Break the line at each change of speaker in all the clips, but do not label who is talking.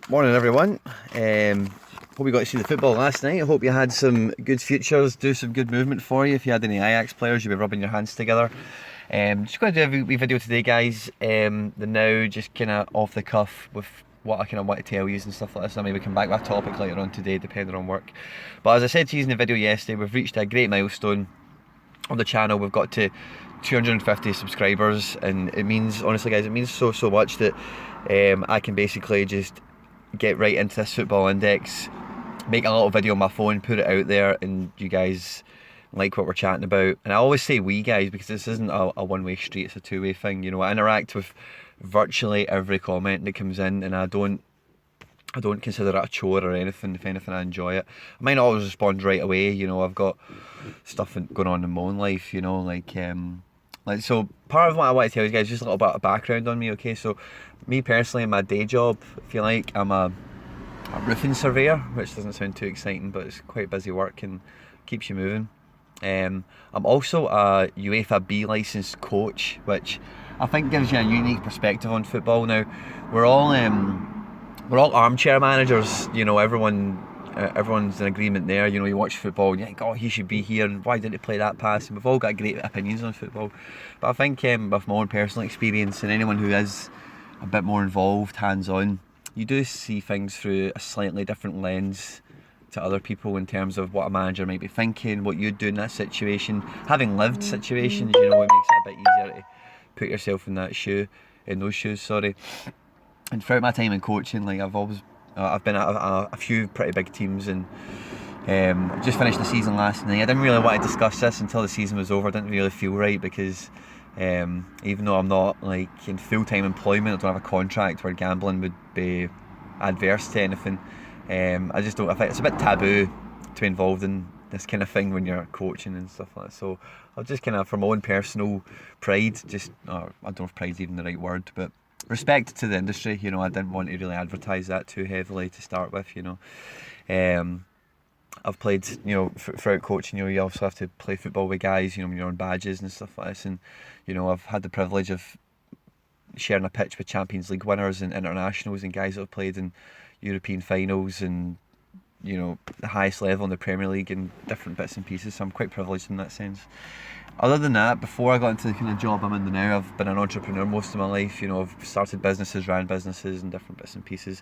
Morning everyone. Hope you got to see the football last night. I hope you had some good futures, do some good movement for you. If you had any Ajax players, you'll be rubbing your hands together. Just going to do a wee video today, guys. The now just kind of off the cuff with what I kind of want to tell you and stuff like this. I maybe come back with a topic later on today, depending on work. But as I said to you in the video yesterday, we've reached a great milestone on the channel. We've got to 250 subscribers, and it means, honestly guys, it means so much that I can basically just get right into this football index, make a little video on my phone, put it out there, and you guys like what we're chatting about. And I always say we guys because this isn't a one-way street, it's a two-way thing. You know, I interact with virtually every comment that comes in, and I don't consider it a chore or anything. If anything, I enjoy it. I might not always respond right away, you know, I've got stuff going on in my own life, you know, so part of what I want to tell you guys is just a little bit of background on me, okay? So me personally, in my day job, if you like, I'm a roofing surveyor, which doesn't sound too exciting, but it's quite busy work and keeps you moving. I'm also a UEFA B licensed coach, which I think gives you a unique perspective on football. Now, we're all armchair managers, you know, everyone's in agreement there. You know, you watch football and you think, oh, he should be here, and why didn't he play that pass? And we've all got great opinions on football. But I think with my own personal experience, and anyone who is a bit more involved, hands-on, you do see things through a slightly different lens to other people in terms of what a manager might be thinking, what you'd do in that situation. Having lived situations, you know, it makes it a bit easier to put yourself in those shoes, sorry. And throughout my time in coaching, like I've been at a few pretty big teams, and just finished the season last night. I didn't really want to discuss this until the season was over. I didn't really feel right because even though I'm not like in full-time employment, I don't have a contract where gambling would be adverse to anything. I just don't. I think it's a bit taboo to be involved in this kind of thing when you're coaching and stuff like that. So I'll just kind of, for my own personal pride, I don't know if pride's even the right word, but respect to the industry, you know, I didn't want to really advertise that too heavily to start with, you know. I've played, you know, throughout coaching, you know, you also have to play football with guys, you know, when you're on badges and stuff like this, and, you know, I've had the privilege of sharing a pitch with Champions League winners and internationals and guys that have played in European finals and, you know, the highest level in the Premier League and different bits and pieces, so I'm quite privileged in that sense. Other than that, before I got into the kind of job I'm in now, I've been an entrepreneur most of my life. You know, I've started businesses, ran businesses and different bits and pieces.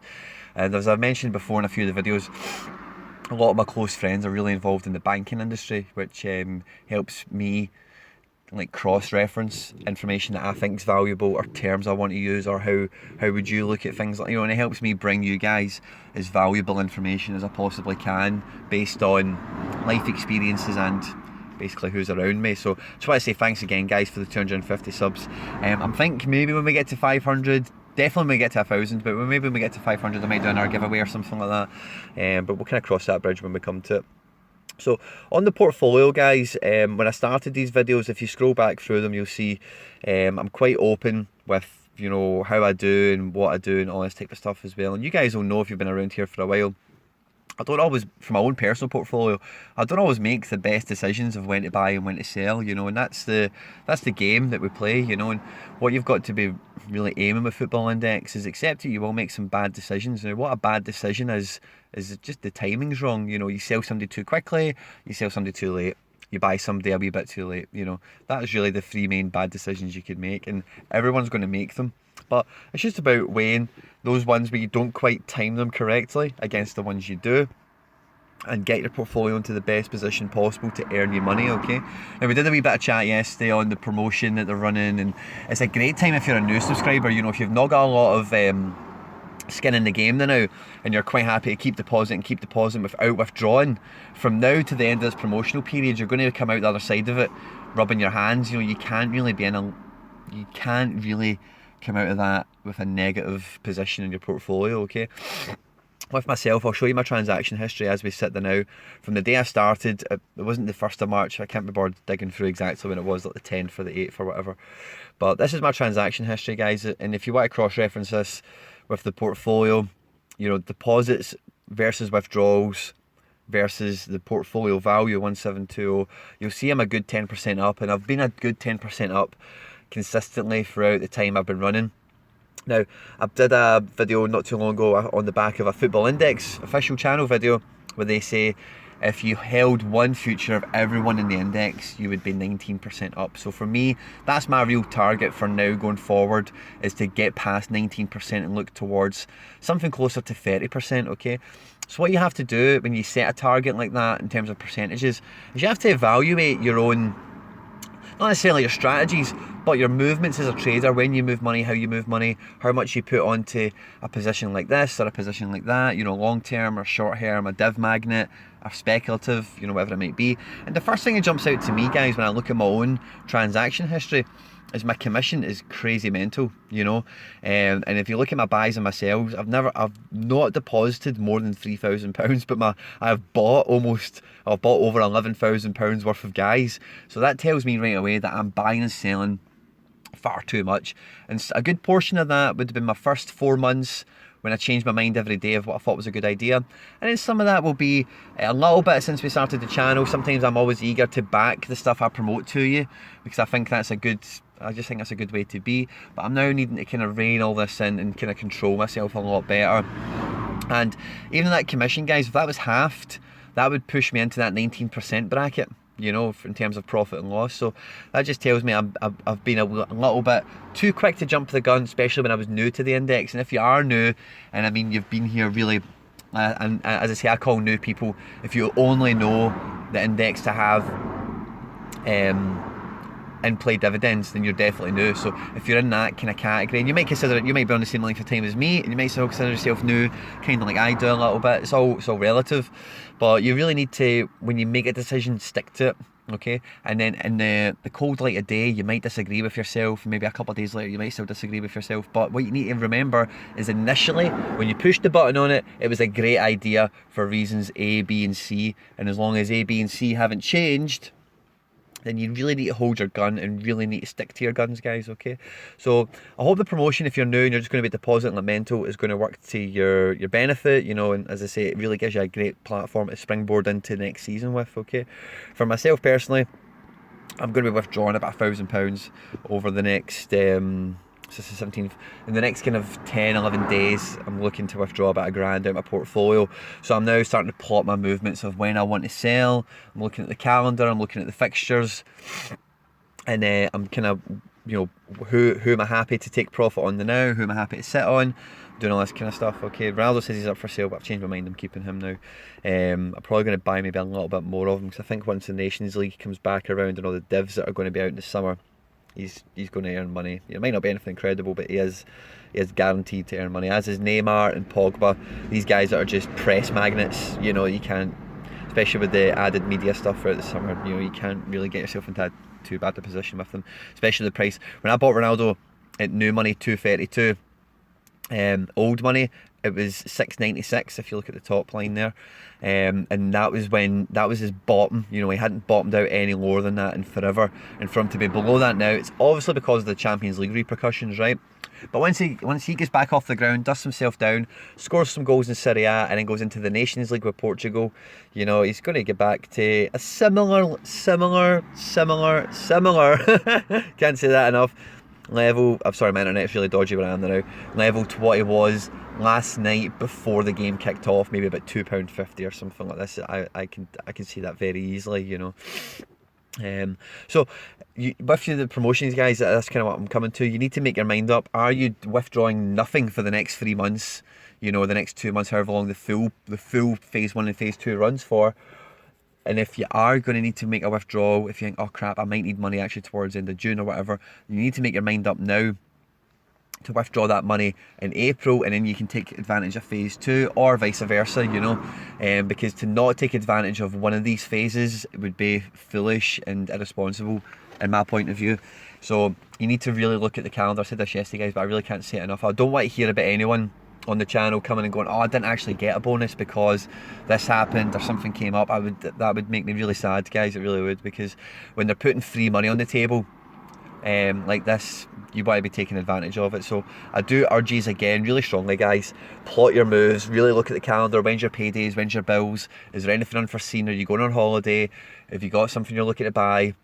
And as I've mentioned before in a few of the videos, a lot of my close friends are really involved in the banking industry, which helps me like cross-reference information that I think is valuable, or terms I want to use, or how would you look at things, like, you know, and it helps me bring you guys as valuable information as I possibly can based on life experiences and basically who's around me. So just want to say thanks again guys for the 250 subs. I'm thinking maybe when we get to 500, definitely when we get to 1,000, but maybe when we get to 500 I might do another giveaway or something like that, but we'll kind of cross that bridge when we come to it. So on the portfolio guys, when I started these videos, if you scroll back through them, you'll see I'm quite open with, you know, how I do and what I do and all this type of stuff as well. And you guys will know if you've been around here for a while, I don't always, for my own personal portfolio, I don't always make the best decisions of when to buy and when to sell, you know, and that's the game that we play, you know. And what you've got to be really aiming with Football Index is accept that you will make some bad decisions. Now, what a bad decision is just the timing's wrong, you know. You sell somebody too quickly, you sell somebody too late, you buy somebody a wee bit too late, you know. That is really the three main bad decisions you could make, and everyone's going to make them. But it's just about weighing those ones where you don't quite time them correctly against the ones you do, and get your portfolio into the best position possible to earn your money, okay? Now, we did a wee bit of chat yesterday on the promotion that they're running, and it's a great time if you're a new subscriber, you know, if you've not got a lot of skin in the game now, and you're quite happy to keep depositing without withdrawing. From now to the end of this promotional period, you're going to come out the other side of it rubbing your hands. You know, you can't really come out of that with a negative position in your portfolio, okay? With myself, I'll show you my transaction history as we sit there now. From the day I started, it wasn't the 1st of March, I can't be bothered digging through exactly when it was, like the 10th or the 8th or whatever. But this is my transaction history, guys, and if you want to cross-reference this with the portfolio, you know, deposits versus withdrawals versus the portfolio value 1720, you'll see I'm a good 10% up, and I've been a good 10% up consistently throughout the time I've been running. Now, I did a video not too long ago on the back of a Football Index official channel video where they say if you held one future of everyone in the index, you would be 19% up. So for me, that's my real target for now going forward, is to get past 19% and look towards something closer to 30%, okay? So what you have to do when you set a target like that in terms of percentages is you have to evaluate your own, not necessarily your strategies, but your movements as a trader, when you move money, how you move money, how much you put onto a position like this or a position like that, you know, long term or short term, a div magnet, or speculative, you know, whatever it might be. And the first thing that jumps out to me, guys, when I look at my own transaction history, is my commission is crazy mental, you know. And if you look at my buys and my sells, I've not deposited more than £3,000, but I've bought over £11,000 worth of guys. So that tells me right away that I'm buying and selling far too much. And a good portion of that would have been my first 4 months, when I changed my mind every day of what I thought was a good idea. And then some of that will be a little bit since we started the channel. Sometimes I'm always eager to back the stuff I promote to you, because I think that's a good way to be. But I'm now needing to kind of rein all this in and kind of control myself a lot better. And even that commission, guys, if that was halved, that would push me into that 19% bracket, you know, in terms of profit and loss. So that just tells me I've been a little bit too quick to jump the gun, especially when I was new to the index. And if you are new, and I mean you've been here really, and as I say, I call new people, if you only know the index to have in-play dividends, then you're definitely new. So if you're in that kind of category, and you might consider it, you might be on the same length of time as me, and you might still consider yourself new, kind of like I do a little bit. It's all relative, but you really need to, when you make a decision, stick to it, okay? And then in the cold light of day, you might disagree with yourself. Maybe a couple of days later, you might still disagree with yourself. But what you need to remember is initially, when you pushed the button on it, it was a great idea for reasons A, B, and C. And as long as A, B, and C haven't changed, then you really need to hold your gun and really need to stick to your guns, guys, okay? So I hope the promotion, if you're new and you're just going to be depositing like mental, is going to work to your benefit, you know. And as I say, it really gives you a great platform to springboard into the next season with, okay? For myself personally, I'm going to be withdrawing about £1,000 over the next so this is 17th. In the next kind of 10, 11 days, I'm looking to withdraw about £1,000 out of my portfolio. So I'm now starting to plot my movements of when I want to sell. I'm looking at the calendar, I'm looking at the fixtures, and I'm kind of, you know, who am I happy to take profit on the now, who am I happy to sit on, doing all this kind of stuff. Okay, Ronaldo says he's up for sale, but I've changed my mind, I'm keeping him now. I'm probably going to buy maybe a little bit more of him, because I think once the Nations League comes back around and all the divs that are going to be out in the summer, he's going to earn money. It might not be anything incredible, but he is guaranteed to earn money, as is Neymar and Pogba. These guys that are just press magnets, you know. You can't, especially with the added media stuff throughout the summer, you know, you can't really get yourself into too bad a position with them, especially the price. When I bought Ronaldo at new money, 232, old money, it was 696 if you look at the top line there, and that was his bottom. You know, he hadn't bottomed out any lower than that in forever, and for him to be below that now, it's obviously because of the Champions League repercussions, right? But once he gets back off the ground, dusts himself down, scores some goals in Serie A, and then goes into the Nations League with Portugal, you know, he's going to get back to a similar can't say that enough, level. I'm sorry, my internet's really dodgy where I am now. Level to what he was last night before the game kicked off, maybe about £2.50 or something like this. I can see that very easily, you know. So with the promotions, guys, that's kind of what I'm coming to. You need to make your mind up. Are you withdrawing nothing for the next 3 months, you know, the next 2 months, however long the full phase 1 and phase 2 runs for? And if you are going to need to make a withdrawal, if you think, oh crap, I might need money actually towards the end of June or whatever, you need to make your mind up now to withdraw that money in April, and then you can take advantage of phase 2, or vice versa, you know. Because to not take advantage of one of these phases would be foolish and irresponsible in my point of view. So you need to really look at the calendar. I said this yesterday, guys, but I really can't say it enough. I don't want to hear about anyone on the channel coming and going, oh, I didn't actually get a bonus because this happened or something came up. That would make me really sad, guys. It really would, because when they're putting free money on the table like this, you want to be taking advantage of it. So I do urge you again really strongly, guys, plot your moves, really look at the calendar. When's your paydays, when's your bills, is there anything unforeseen, are you going on holiday, have you got something you're looking to buy?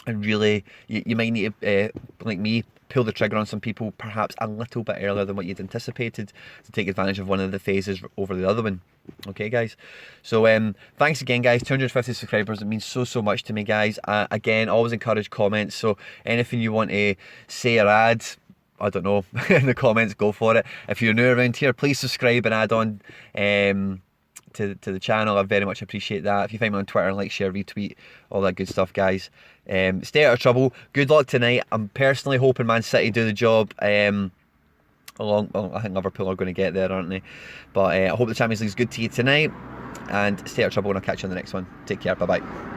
And really, you might need to, like me, pull the trigger on some people perhaps a little bit earlier than what you'd anticipated to take advantage of one of the phases over the other one. Okay, guys. So thanks again, guys. 250 subscribers. It means so much to me, guys. Again, always encourage comments. So anything you want to say or add, I don't know, in the comments, go for it. If you're new around here, please subscribe and add on to the channel. I very much appreciate that. If you find me on Twitter, like, share, retweet, all that good stuff, guys. Stay out of trouble. Good luck tonight. I'm personally hoping Man City do the job. Well, I think Liverpool are going to get there, aren't they? But I hope the Champions League's good to you tonight. And stay out of trouble, and I'll catch you on the next one. Take care. Bye-bye.